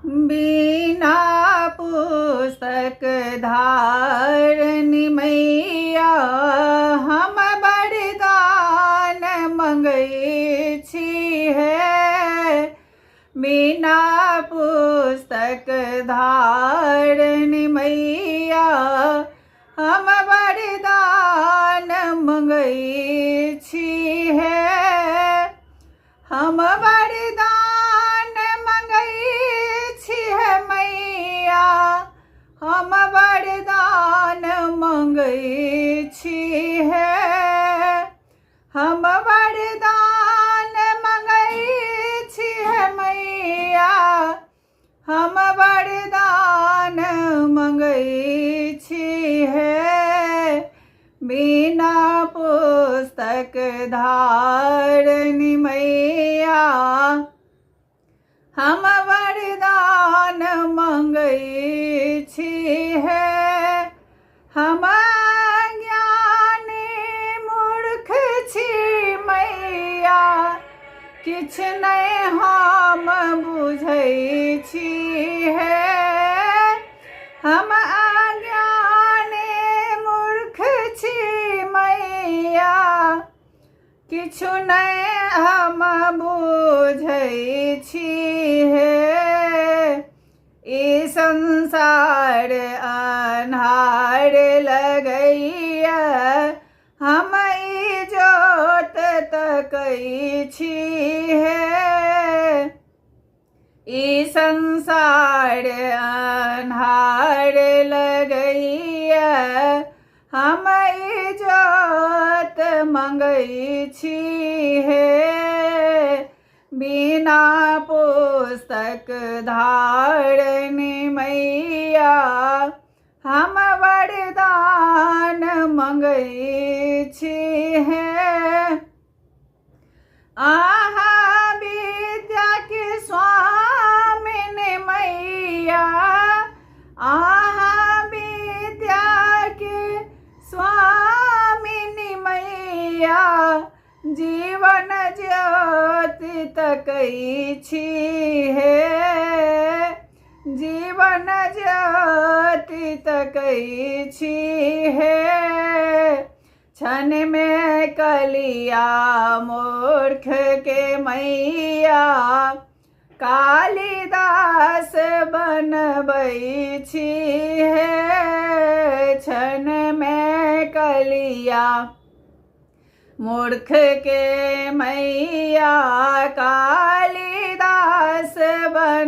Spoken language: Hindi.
बिना पुस्तक धारनी मैया हम वरदान मंगै छी है। बिना पुस्तक धारनी मैया हम वरदान मंगै छी है। हम वरदान मंगै छी है मैया हम वरदान मंगै छी है। हम वरदान मंगै छी है मैया हम वरदान मंगै छी है। बिना पुस्तक धारनी मैया हम वरदान मंगै छी है। हम ज्ञानी मूर्ख छी मैया किछ नहि हम बुझै छी है। हम अज्ञानी मूर्ख छी मैया किछु नहि हम बुझै छी है। ई संसार अन्हार लगैया हम इजोत तकै छी है। ई संसार अन्हार लगैया हम इजोत मंगै छी है। बिना पुस्तक धारनी मैया हम वरदान मंगै छी है। आहा विद्या के स्वामिनी मैया आहा विद्या के स्वामिनी मैया जीवन ज्योति तकै छी है। जीवन ज्योति तकै छी है। क्षण में कलिया मूर्ख के मैया कालिदास बनबै छी है। क्षण में कलिया मूर्ख के मैया कालिदास बन